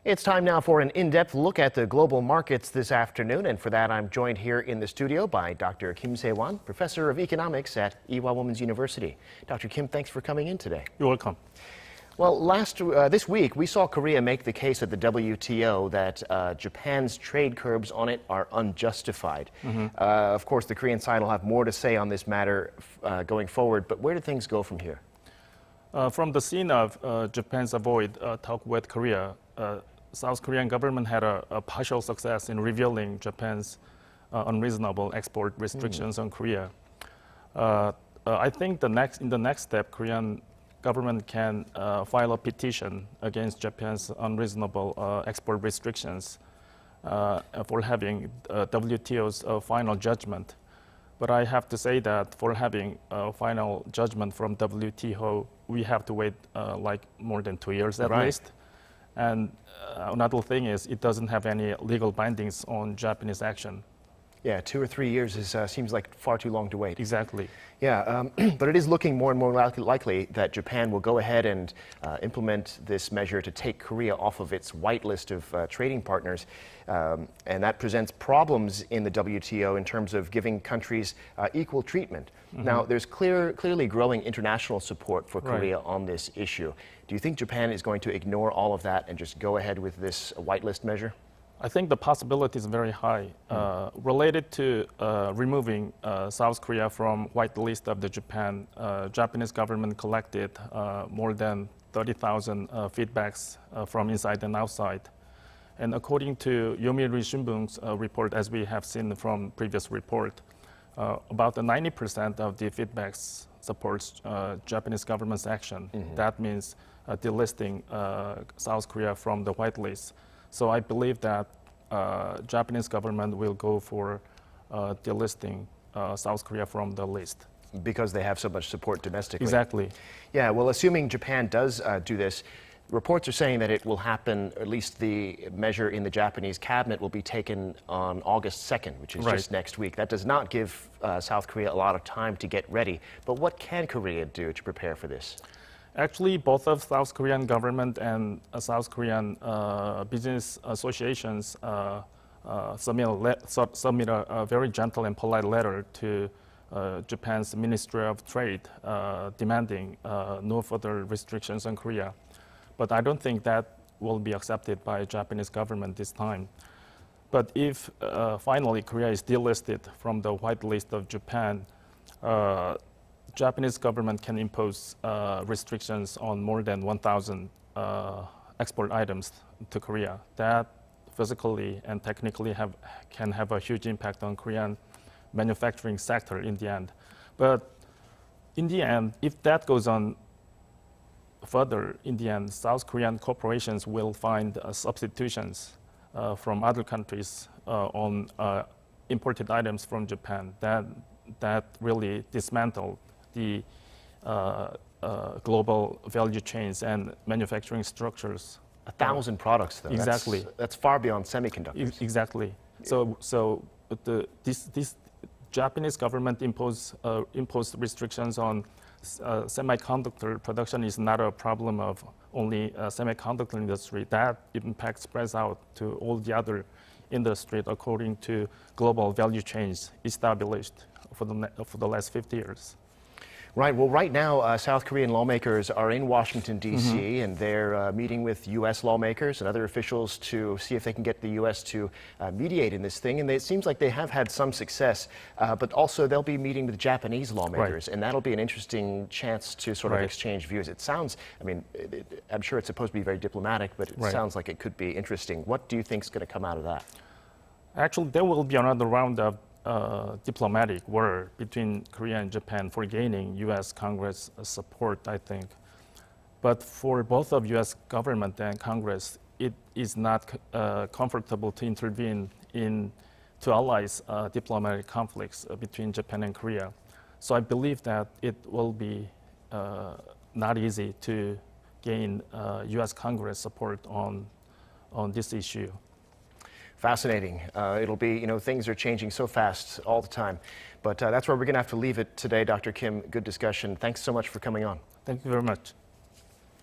It's time now for an in-depth look at the global markets this afternoon, and for that I'm joined here in the studio by Dr. Kim Sei-wan, Professor of Economics at Ewha Womans University. Dr. Kim, thanks for coming in today. You're welcome. Well, this week we saw Korea make the case at the WTO that Japan's trade curbs on it are unjustified. Of course, the Korean side will have more to say on this matter going forward, but where do things go from here? From the scene of Japan's avoid talk with Korea, South Korean government had a partial success in revealing Japan's unreasonable export restrictions on Korea. I think in the next step, Korean government can file a petition against Japan's unreasonable export restrictions for having WTO's final judgment. But I have to say that for having a final judgment from WTO, we have to wait like more than 2 years at least. And another thing is it doesn't have any legal bindings on Japanese action. Yeah, 2 or 3 years seems like far too long to wait. Exactly. Yeah, but it is looking more and more likely that Japan will go ahead and implement this measure to take Korea off of its white list of trading partners. And that presents problems in the WTO in terms of giving countries equal treatment. Now, there's clearly growing international support for Korea on this issue. Do you think Japan is going to ignore all of that and just go ahead with this white list measure? I think the possibility is very high. Related to removing South Korea from white list of the Japan, Japanese government collected more than 30,000 feedbacks from inside and outside. And according to Yomiuri Shimbun's report, as we have seen from previous report, about 90% of the feedbacks supports Japanese government's action. That means delisting South Korea from the white list. So I believe that Japanese government will go for delisting South Korea from the list. Because they have so much support domestically. Exactly. Yeah, well, assuming Japan does do this, reports are saying that it will happen, at least the measure in the Japanese cabinet will be taken on August 2nd, which is just next week. That does not give South Korea a lot of time to get ready. But what can Korea do to prepare for this? Actually, both of South Korean government and South Korean business associations submit a very gentle and polite letter to Japan's Ministry of Trade demanding no further restrictions on Korea. But I don't think that will be accepted by Japanese government this time. But if finally Korea is delisted from the white list of Japan, Japanese government can impose restrictions on more than 1,000 export items to Korea. That physically and technically can have a huge impact on Korean manufacturing sector in the end. But in the end, if that goes on further, in the end, South Korean corporations will find substitutions from other countries on imported items from Japan. That really dismantled the global value chains and manufacturing structures. 1,000 products, though. Exactly. That's far beyond semiconductors. Exactly. So this Japanese government imposed restrictions on semiconductor production is not a problem of only semiconductor industry. That impact spreads out to all the other industries according to global value chains established for the last 50 years. Right. Well, right now, South Korean lawmakers are in Washington, D.C., and they're meeting with U.S. lawmakers and other officials to see if they can get the U.S. to mediate in this thing. And it seems like they have had some success, but also they'll be meeting with Japanese lawmakers, and that'll be an interesting chance to sort of exchange views. It sounds, I mean, I'm sure it's supposed to be very diplomatic, but it sounds like it could be interesting. What do you think is going to come out of that? Actually, there will be another round of diplomatic war between Korea and Japan for gaining U.S. Congress support, I think. But for both of U.S. government and Congress, it is not comfortable to intervene to allies diplomatic conflicts between Japan and Korea. So I believe that it will be not easy to gain U.S. Congress support on this issue. Fascinating. It'll be, things are changing so fast all the time. But that's where we're going to have to leave it today, Dr. Kim. Good discussion. Thanks so much for coming on. Thank you very much.